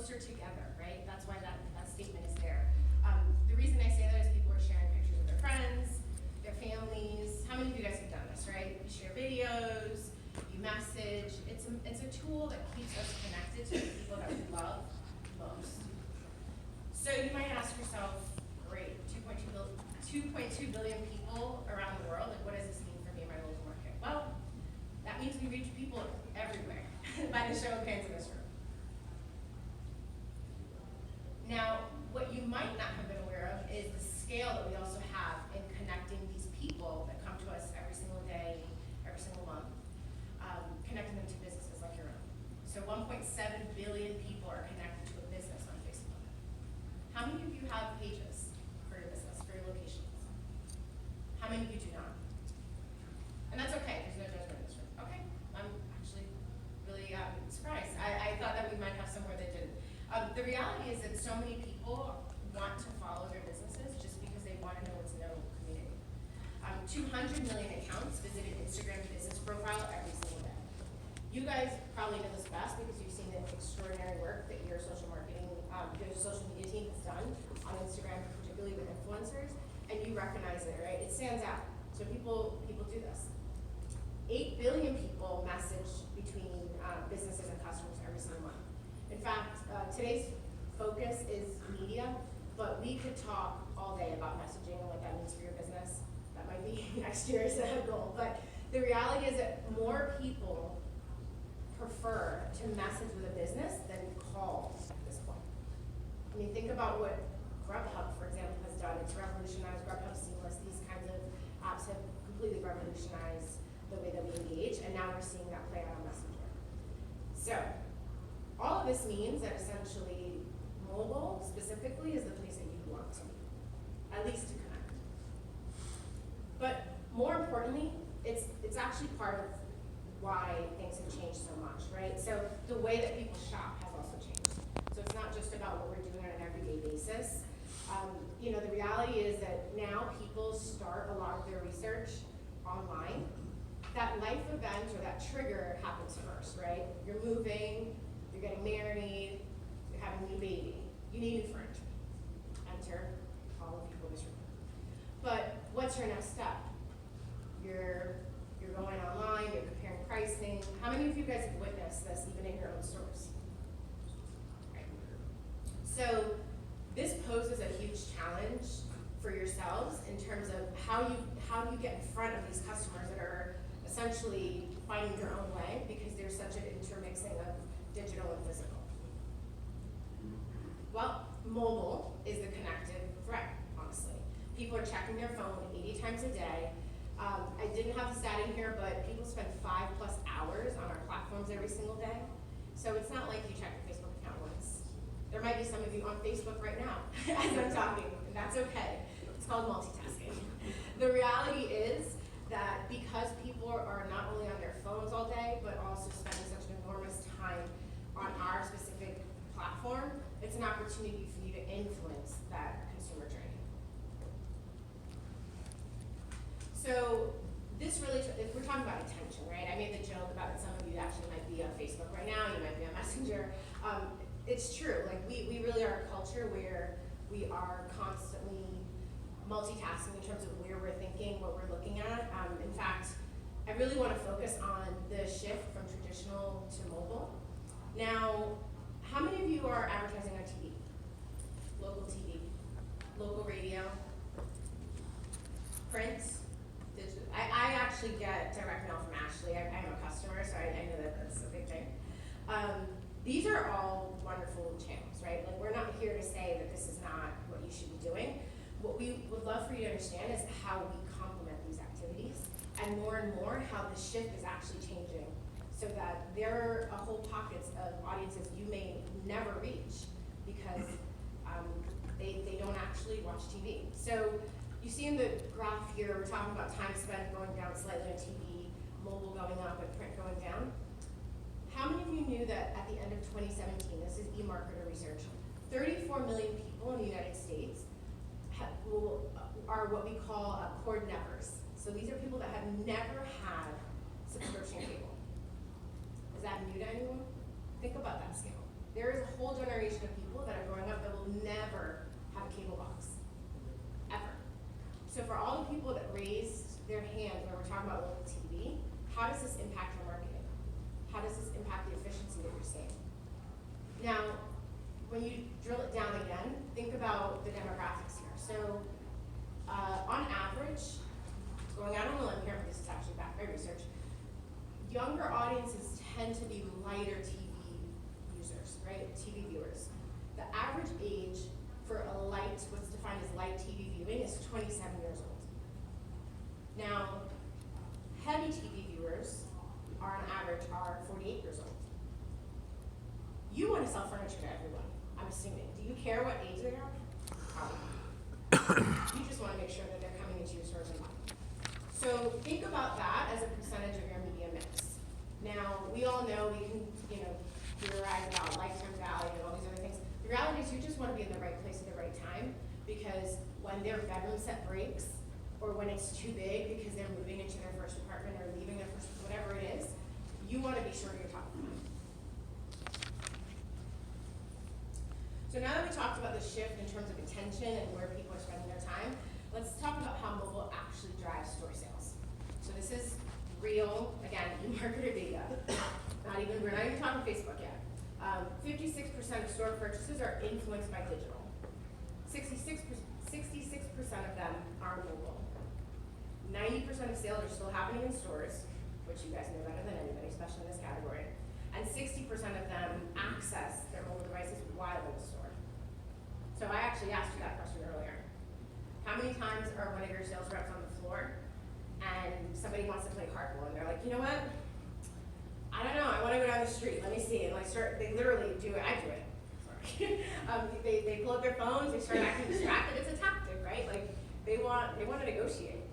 closer together, right? That's why that statement is there. The reason I say that is people are sharing pictures of their friends, their families. How many of you guys have done this, right? You share videos, you message. It's a tool that keeps us connected to the people that we love most. So you might ask yourself, great, 2.2 billion people around the world, like what does this mean for me and my local market? Well, that means we reach people everywhere by the show of hands in this room. Now, what you might not have been aware of is the scale that we also have in connecting these people that come to us every single day, every single month, connecting them to businesses like your own. So 1.7 billion people are connected to a business on Facebook. How many of you have pages for your business, for your locations? How many of you do not? And that's okay, there's no judgment in this room. Okay, I'm actually really surprised. I thought that we might have somewhere that didn't. The reality is that so many people want to follow their businesses just because they want to know what's in their local community. 200 million accounts visited Instagram business profile every single day. You guys probably know this best because you've seen the extraordinary work that your social marketing, your social media team has done on Instagram, particularly with influencers, and you recognize it, right? It stands out. So people do this. 8 billion people message between businesses and customers every single month. In fact, today's focus is media, but we could talk all day about messaging and what that means for your business. That might be next year's goal. But the reality is that more people prefer to message with a business than call at this point. I mean, think about what Grubhub, for example, has done. It's revolutionized Grubhub Seamless. These kinds of apps have completely revolutionized the way that we engage, and now we're seeing that play out on Messenger. So, all of this means that essentially mobile specifically is the place that you want to be, at least to connect. But more importantly, it's actually part of why things have changed so much, right? So the way that people shop has also changed. So it's not just about what we're doing on an everyday basis. The reality is that now people start a lot of their research online. That life event or that trigger happens first, right? You're moving, you're getting married, you're having a new baby, you need new furniture. Enter all of people in this room. But what's your next step? You're going online, you're comparing pricing. How many of you guys have witnessed this even in your own stores? Right. So this poses a huge challenge for yourselves in terms of how you get in front of these customers that are essentially finding their own way because there's such an intermixing of digital and physical. Well, mobile is the connective thread, honestly. People are checking their phone 80 times a day. I didn't have the stat in here, but people spend 5+ hours on our platforms every single day. So it's not like you check your Facebook account once. There might be some of you on Facebook right now as I'm talking, and that's okay. It's called multitasking. The reality is that because people are not only on their phones all day, but also spending such an enormous time on our specific platform, it's an opportunity for you to influence that consumer journey. So this really, if we're talking about attention, right? I made the joke about it. Some of you actually might be on Facebook right now, you might be on Messenger. It's true, like we really are a culture where we are constantly multitasking in terms of where we're thinking, what we're looking at. In fact, I really want to focus on the shift from traditional to mobile. Now, how many of you are advertising on TV? Local TV, local radio, print, digital. I actually get direct mail from Ashley. I'm a customer, so I know that that's a big thing. These are all wonderful channels, right? Like, we're not here to say that this is not what you should be doing. What we would love for you to understand is how we complement these activities, and more how the shift is actually changing so that there are whole pockets of audiences you may never reach because they don't actually watch TV. So you see in the graph here, we're talking about time spent going down slightly on TV, mobile going up, and print going down. How many of you knew that at the end of 2017, this is eMarketer research, 34 million people in the United States are what we call cord nevers. So these are people that have never had subscription cable. Is that new to anyone? Think about that scale. There is a whole generation of people that are growing up that will never have a cable box, ever. So for all the people that raised their hand when we're talking about local TV, how does this impact your marketing? How does this impact the efficiency that you're seeing? Now, when you drill it down again, think about the demographics here. So on average, going out on a limb here, but this is actually backed by research, younger audiences tend to be lighter TV users, right? TV viewers. The average age for a light, what's defined as light TV viewing, is 27 years old. Now, heavy TV viewers are on average 48 years old. You want to sell furniture to everyone, I'm assuming. Do you care what age they are? Probably not. You just want to make sure that they're coming into your stores and buying. So think about that as a percentage of your media mix. Now, we all know we can, theorize about lifetime value and all these other things. The reality is you just want to be in the right place at the right time, because when their bedroom set breaks, or when it's too big because they're moving into their first apartment or leaving their first, whatever it is, you want to be sure you're talking about it. So now that we talked about the shift in terms of attention and where people are spending their time, let's talk about how mobile actually drives store sales. So this is real, again, e-marketer data. We're not even talking Facebook yet. 56% of store purchases are influenced by digital. 66% of them are mobile. 90% of sales are still happening in stores, which you guys know better than anybody, especially in this category. And 60% of them access their mobile devices while in the store. So I actually asked you that question earlier. How many times are one of your sales reps on the floor and somebody wants to play hardball and they're like, you know what? I don't know, I want to go down the street, let me see. And they literally do it, I do it. Sorry. They pull up their phones, they start acting distracted. It's a tactic, right? Like they want to negotiate.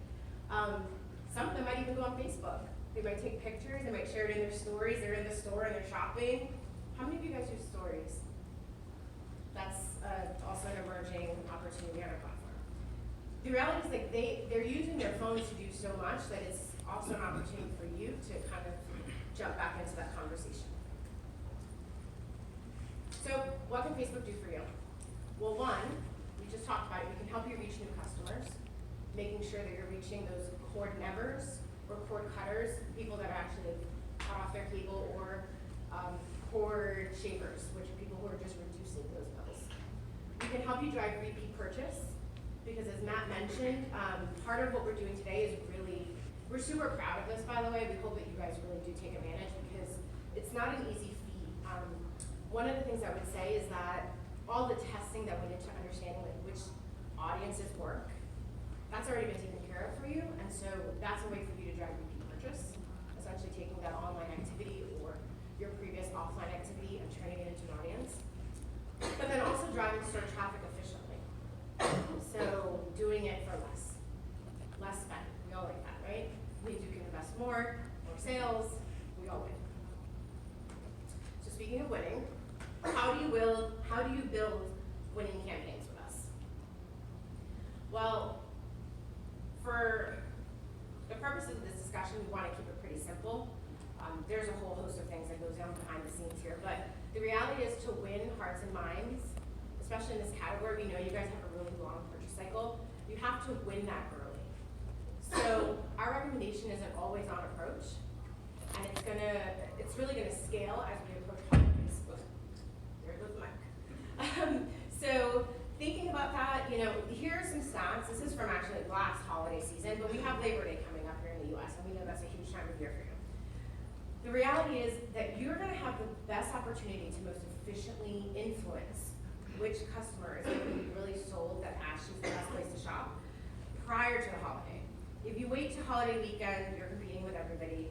Some of them might even go on Facebook. They might take pictures, they might share it in their stories, they're in the store and they're shopping. How many of you guys use stories? That's also an emerging opportunity on our platform. The reality is like they're using their phones to do so much that it's also an opportunity for you to kind of jump back into that conversation. So what can Facebook do for you? Well, one, we just talked about it, we can help you reach new customers, making sure that you're reaching those cord nevers or cord cutters, people that are actually cut off their cable, or cord shavers, which are people who are just reducing those bills. We can help you drive repeat purchase, because as Matt mentioned, part of what we're doing today is we're super proud of this, by the way. We hope that you guys really do take advantage, because it's not an easy feat. One of the things I would say is that all the testing that went into understanding which audiences work, that's already been taken care of for you, and so that's a way for you to drive repeat purchase, essentially taking that online activity or your previous offline activity and turning it into an audience. But then also driving store traffic efficiently. So doing it for less spend. We all like that, right? Means you can invest more sales, we all win. So speaking of winning, how do you build winning campaigns with us? Well, for the purposes of this discussion, we want to keep it pretty simple. There's a whole host of things that goes on behind the scenes here, but the reality is to win hearts and minds, especially in this category, we know you guys have a really long purchase cycle. You have to win that early. So our recommendation is an always-on approach, and it's really gonna scale as we approach holidays. There goes the mic. So thinking about that, here are some stats. This is from actually last holiday season, but we have Labor Day coming up here in the US, and we know that's a huge time of year for you. The reality is that you're gonna have the best opportunity to most efficiently influence which customer is gonna be really sold that Ashley's the best place to shop prior to the holiday. If you wait to holiday weekend, you're competing with everybody.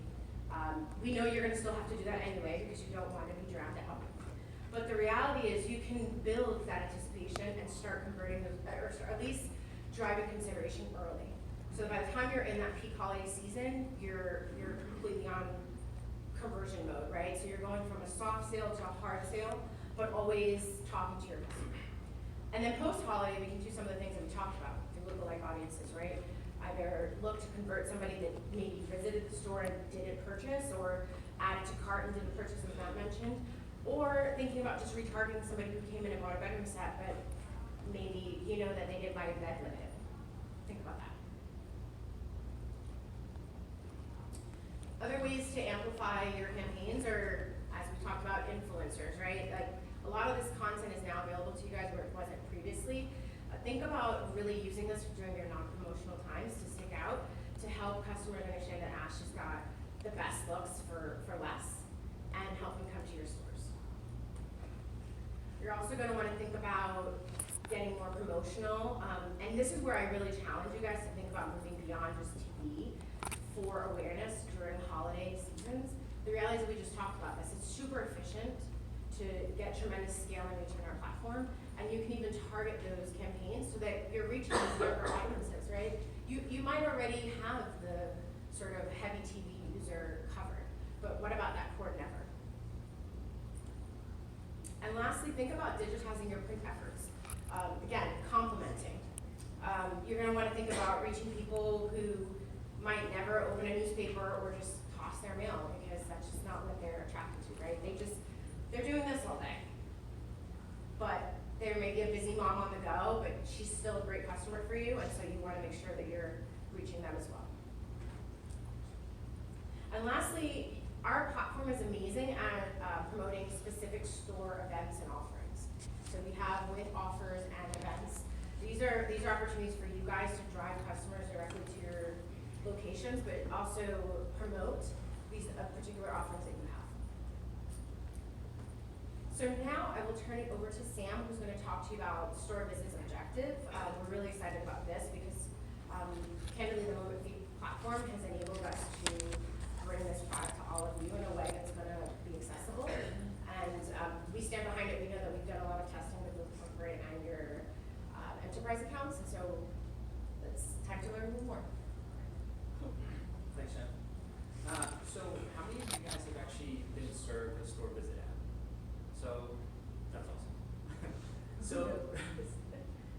We know you're gonna still have to do that anyway because you don't want to be dragged out. But the reality is you can build that anticipation and start converting those, or at least driving consideration early. So by the time you're in that peak holiday season, you're completely on conversion mode, right? So you're going from a soft sale to a hard sale, but always talking to your customer. And then post-holiday, we can do some of the things that we talked about, through lookalike audiences, right? Either look to convert somebody that maybe visited the store and didn't purchase, or added to cart and didn't purchase, as Matt mentioned, Or thinking about just retargeting somebody who came in and bought a bedroom set, but maybe you know that they did buy a bed limited. Think about that. Other ways to amplify your campaigns are, as we talked about, influencers, right? Like a lot of this content is now available to you guys where it wasn't previously. Think about really using this during your non-promotional times to stick out, to help customers understand that Ash has got the best looks for less, and help them come to your stores. You're also going to want to think about getting more promotional, and this is where I really challenge you guys to think about moving beyond just TV for awareness during holiday seasons. The reality is we just talked about this. It's super efficient to get tremendous scale and reach on our platform, and you can even target those campaigns so that you're reaching these younger audiences, right? You might already have the sort of heavy TV user covered, but what about that core never? And lastly, think about digitizing your print efforts. Again, complementing. You're going to want to think about reaching people who might never open a newspaper or just toss their mail because that's just not what they're attracted to, right? They're doing this all day. But there may be a busy mom on the go, but she's still a great customer for you, and so you want to make sure that you're reaching them as well. And lastly, our platform is amazing at promoting specific store events and offerings. So we have with offers and events. These are opportunities for you guys to drive customers directly to your locations, but also promote these particular offerings that you have. So now I will turn it over to Sam, who's going to talk to you about store visits objective. We're really excited about this because candidly the Moment Feed platform has enabled us to bring this product to all of you in a way that's going to be accessible. And we stand behind it. We know that we've done a lot of testing with your corporate and your enterprise accounts, and so it's time to learn more. Thanks, Jen. So how many of you guys have actually been served a store visit ad? So that's awesome.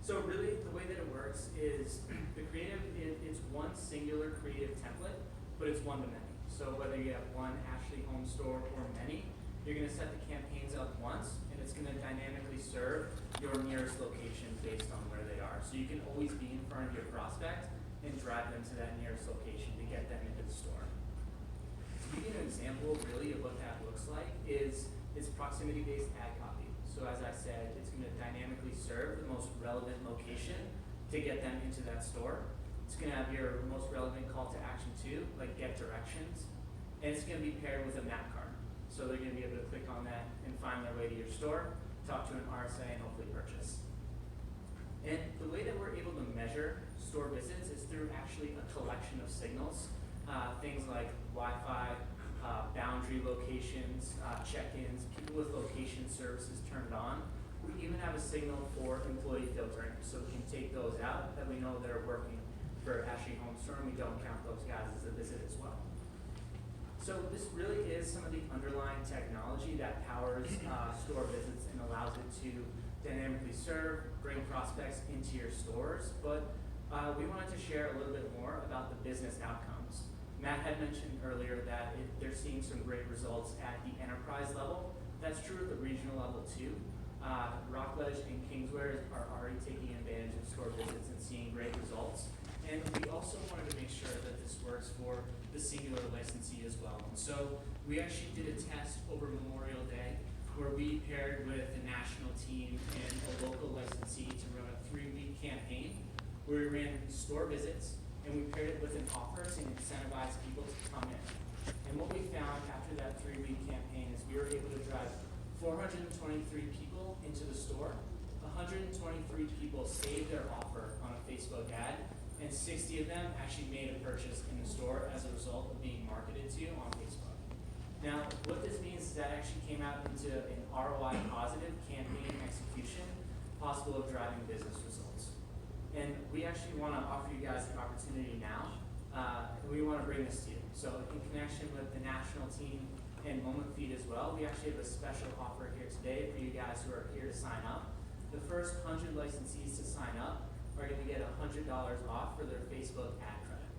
So really the way that it works is the creative, it's one singular creative template, but it's one to many. So whether you have one Ashley Home store or many, you're going to set the campaigns up once, and it's going to dynamically serve your nearest location based on where they are. So you can always be in front of your prospect and drive them to that nearest location to get them into the store. To give you an example really of what that looks like is it's proximity-based ad copy. So as I said, it's going to dynamically serve the most relevant location to get them into that store. It's going to have your most relevant call to action too, like get directions. And it's going to be paired with a map card. So they're going to be able to click on that and find their way to your store, talk to an RSA, and hopefully purchase. And the way that we're able to measure store visits is through actually a collection of signals. Things like Wi-Fi, boundary locations, check-ins, people with location services turned on. We even have a signal for employee filtering, so we can take those out that we know that are working for Ashley Home Store, and we don't count those guys as a visit as well. So this really is some of the underlying technology that powers store visits and allows it to dynamically serve, bring prospects into your stores, but we wanted to share a little bit more about the business outcomes. Matt had mentioned earlier that they're seeing some great results at the enterprise level. That's true at the regional level too. Rockledge and Kingsware are already taking advantage of store visits and seeing great results. And we also wanted to make sure that this works for the singular licensee as well. And so we actually did a test over Memorial Day where we paired with a national team and a local licensee to run a 3-week campaign where we ran store visits and we paired it with an offer to incentivize people to come in. And what we found after that 3-week campaign is we were able to drive 423 people into the store. 123 people saved their offer on a Facebook ad, and 60 of them actually made a purchase in the store as a result of being marketed to on Facebook. Now, what this means is that actually came out into an ROI positive campaign execution, possible of driving business results. And we actually want to offer you guys the opportunity now. We want to bring this to you. So in connection with the national team and Moment Feed as well, we actually have a special offer here today for you guys who are here to sign up. The first 100 licensees to sign up are going to get $100 off for their Facebook ad credit.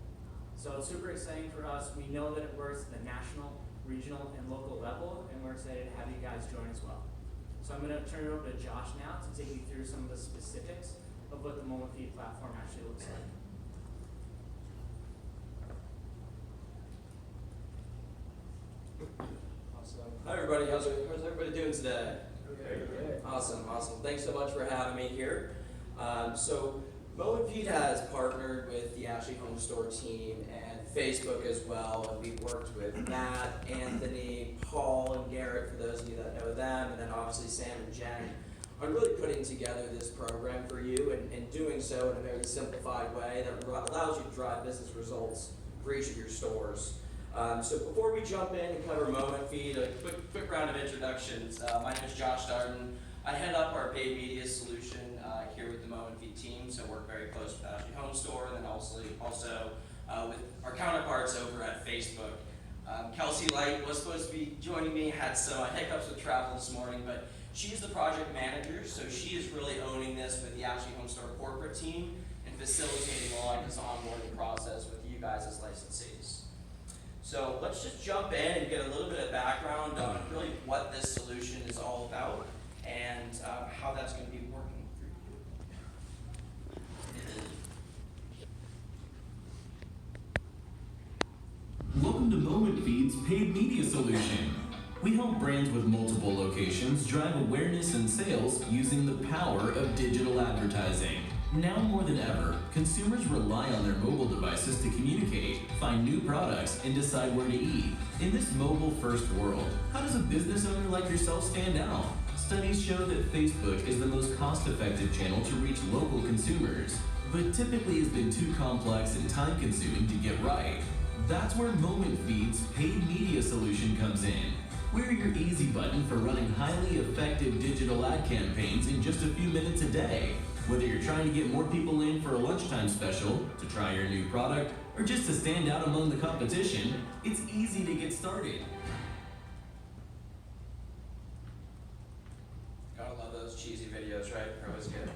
So it's super exciting for us. We know that it works at the national, regional, and local level, and we're excited to have you guys join as well. So I'm going to turn it over to Josh now to take you through some of the specifics of what the Moment Feed platform actually looks like. Awesome. Hi everybody, how's everybody doing today? Okay. Awesome. Thanks so much for having me here. So Moment Feed has partnered with the Ashley Home Store team and Facebook as well, and we've worked with Matt, Anthony, Paul, and Garrett, for those of you that know them, and then obviously Sam and Jen, on really putting together this program for you and doing so in a very simplified way that allows you to drive business results for each of your stores. So before we jump in and cover Moment Feed, a quick round of introductions. My name is Josh Darden. I head up our paid media solution here with the Moment Feed team, so work very close with Ashley Home Store, and then also with our counterparts over at Facebook. Kelsey Light was supposed to be joining me, had some hiccups with travel this morning, but she's the project manager, so she is really owning this with the Ashley Home Store corporate team and facilitating along this onboarding process with you guys as licensees. So let's just jump in and get a little bit of background on really what this solution is all about and how that's going to be working for you. Welcome to Moment Feed's paid media solution. We help brands with multiple locations drive awareness and sales using the power of digital advertising. Now more than ever, consumers rely on their mobile devices to communicate, find new products, and decide where to eat. In this mobile-first world, how does a business owner like yourself stand out? Studies show that Facebook is the most cost-effective channel to reach local consumers, but typically has been too complex and time-consuming to get right. That's where Moment Feed's paid media solution comes in. We're your easy button for running highly effective digital ad campaigns in just a few minutes a day. Whether you're trying to get more people in for a lunchtime special, to try your new product, or just to stand out among the competition, it's easy to get started. Gotta love those cheesy videos, right? Always good.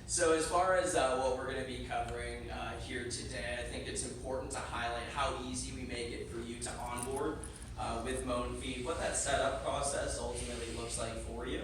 So as far as what we're going to be covering here today, I think it's important to highlight how easy we make it for you to onboard with Moment Feed, what that setup process ultimately looks like for you.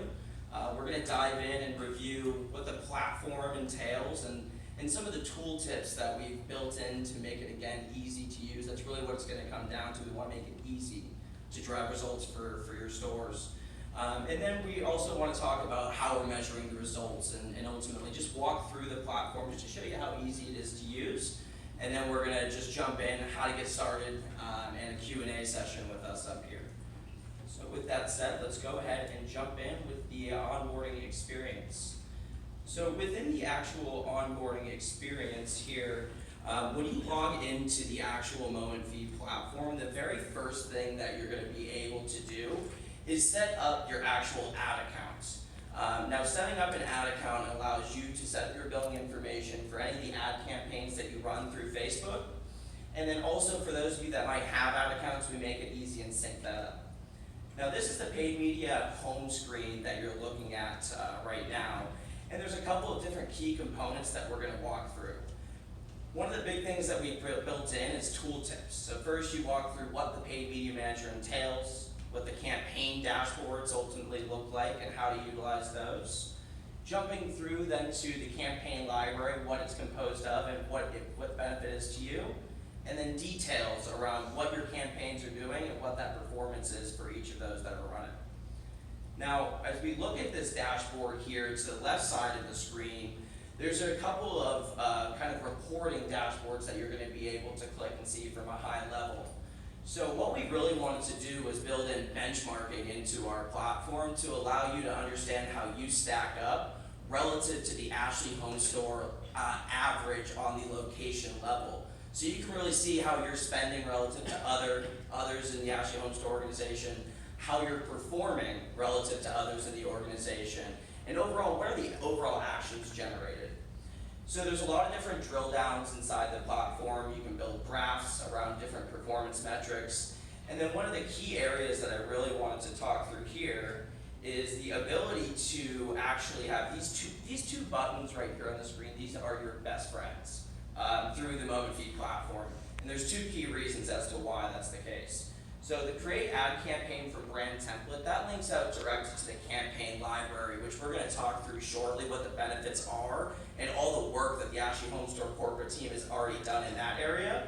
We're going to dive in and review what the platform entails and some of the tool tips that we've built in to make it, again, easy to use. That's really what it's going to come down to. We want to make it easy to drive results for your stores. And then we also want to talk about how we're measuring the results and ultimately just walk through the platform just to show you how easy it is to use. And then we're going to just jump in how to get started and a Q&A session with us up here. So with that said, let's go ahead and jump in with the onboarding experience. So within the actual onboarding experience here, when you log into the actual Moment Feed platform, the very first thing that you're going to be able to do is set up your actual ad account. Now, setting up an ad account allows you to set your billing information for any of the ad campaigns that you run through Facebook. And then also for those of you that might have ad accounts, we make it easy and sync that up. Now, this is the paid media home screen that you're looking at right now. And there's a couple of different key components that we're going to walk through. One of the big things that we built in is tooltips. So first you walk through what the paid media manager entails, what the campaign dashboards ultimately look like and how to utilize those. Jumping through then to the campaign library, what it's composed of and what the benefit is to you. And then details around what your campaigns are doing and what that performance is for each of those that are running. Now, as we look at this dashboard here to the left side of the screen, there's a couple of kind of reporting dashboards that you're going to be able to click and see from a high level. So what we really wanted to do was build in benchmarking into our platform to allow you to understand how you stack up relative to the Ashley Home Store average on the location level. So you can really see how you're spending relative to others in the Ashley Home Store organization, how you're performing relative to others in the organization, and overall, what are the overall actions generated? So there's a lot of different drill downs inside the platform. You can build graphs around different performance metrics. And then one of the key areas that I really wanted to talk through here is the ability to actually have these two buttons right here on the screen. These are your best friends through the Moment Feed platform. And there's two key reasons as to why that's the case. So the Create Ad Campaign for Brand template, that links out directly to the campaign library, which we're going to talk through shortly what the benefits are and all the work that the Ashley Home Store corporate team has already done in that area.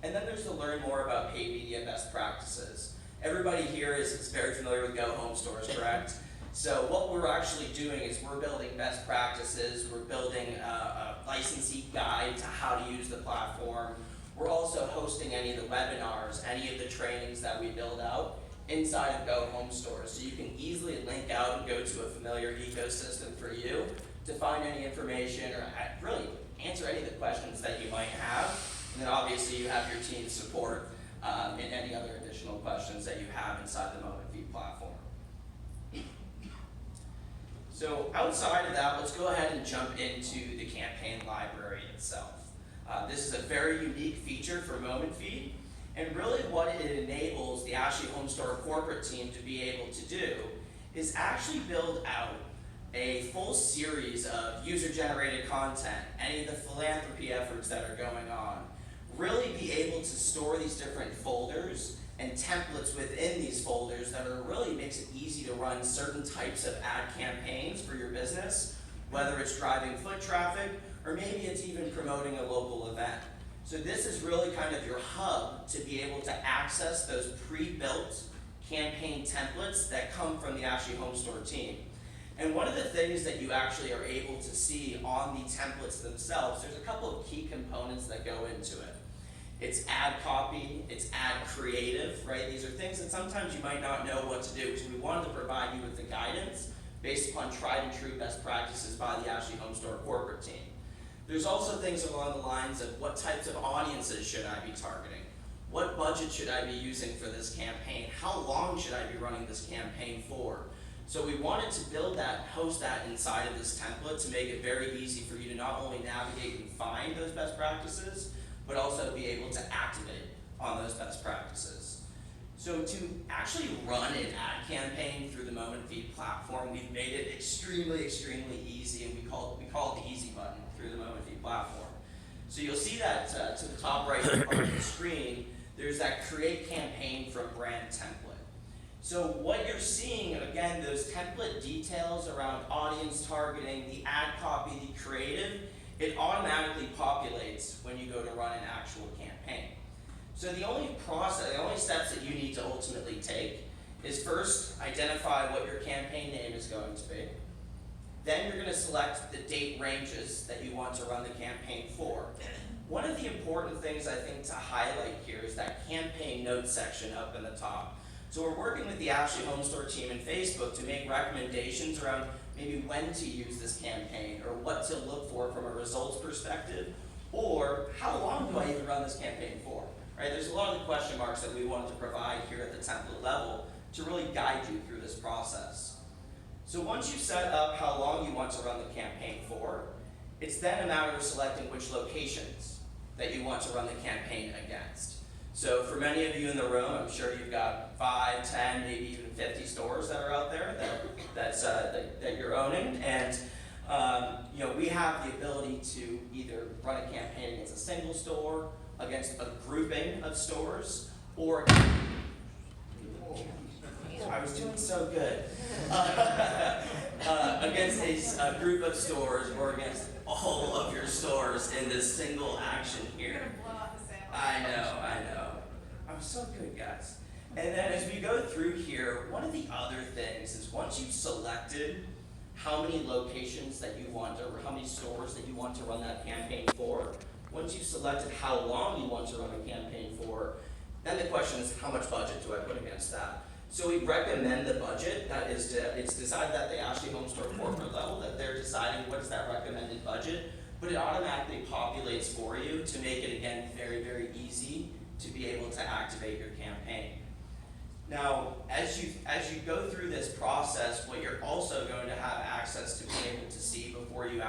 And then there's to learn more about paid media best practices. Everybody here is very familiar with Go Home Stores, correct? So what we're actually doing is we're building best practices, we're building a licensee guide to how to use the platform. We're also hosting any of the webinars, any of the trainings that we build out inside of Go Home Stores. So you can easily link out and go to a familiar ecosystem for you to find any information or really answer any of the questions that you might have. And then obviously you have your team's support in any other additional questions that you have inside the Moment Feed platform. So outside of that, let's go ahead and jump into the campaign library itself. This is a very unique feature for Moment Feed, and really what it enables the Ashley Home Store corporate team to be able to do is actually build out a full series of user-generated content, any of the philanthropy efforts that are going on, really be able to store these different folders and templates within these folders that are really makes it easy to run certain types of ad campaigns for your business, whether it's driving foot traffic or maybe it's even promoting a local event. So this is really kind of your hub to be able to access those pre-built campaign templates that come from the Ashley Home Store team. And one of the things that you actually are able to see on the templates themselves, there's a couple of key components that go into it. It's ad copy, it's ad creative, right? These are things that sometimes you might not know what to do, so we wanted to provide you with the guidance based upon tried and true best practices by the Ashley Home Store corporate team. There's also things along the lines of what types of audiences should I be targeting? What budget should I be using for this campaign? How long should I be running this campaign for? So we wanted to build that, host that inside of this template to make it very easy for you to not only navigate and find those best practices, but also be able to activate on those best practices. So to actually run an ad campaign through the Moment Feed platform, we've made it extremely, extremely easy, and we call it the easy button through the Moment Feed platform. So you'll see that to the top right part of the screen, there's that Create Campaign from Brand template. So what you're seeing, again, those template details around audience targeting, the ad copy, the creative, it automatically populates when you go to run an actual campaign. So the only steps that you need to ultimately take is first identify what your campaign name is going to be. Then you're going to select the date ranges that you want to run the campaign for. One of the important things I think to highlight here is that campaign notes section up in the top. So we're working with the Ashley Home Store team and Facebook to make recommendations around maybe when to use this campaign or what to look for from a results perspective, or how long do I even run this campaign for, right? There's a lot of the question marks that we wanted to provide here at the template level to really guide you through this process. So once you've set up how long you want to run the campaign for, it's then a matter of selecting which locations that you want to run the campaign against. So for many of you in the room, I'm sure you've got 5, 10, maybe even 50 stores that are out there that you're owning, and we have the ability to either run a campaign against a single store, against a grouping of stores, or I was doing so good against a group of stores or against all of your stores in this single action here. I know. I'm so good, guys. And then as we go through here, one of the other things is once you've selected how many locations that you want or how many stores that you want to run that campaign for, once you've selected how long you want to run a campaign for, then the question is how much budget do I put against that? So we recommend the budget. It's decided at the Ashley Home Store corporate level that they're deciding what is that recommended budget, but it automatically populates for you to make it, again, very, very easy to be able to activate your campaign. Now, as you go through this process, what you're also going to have access to be able to see before you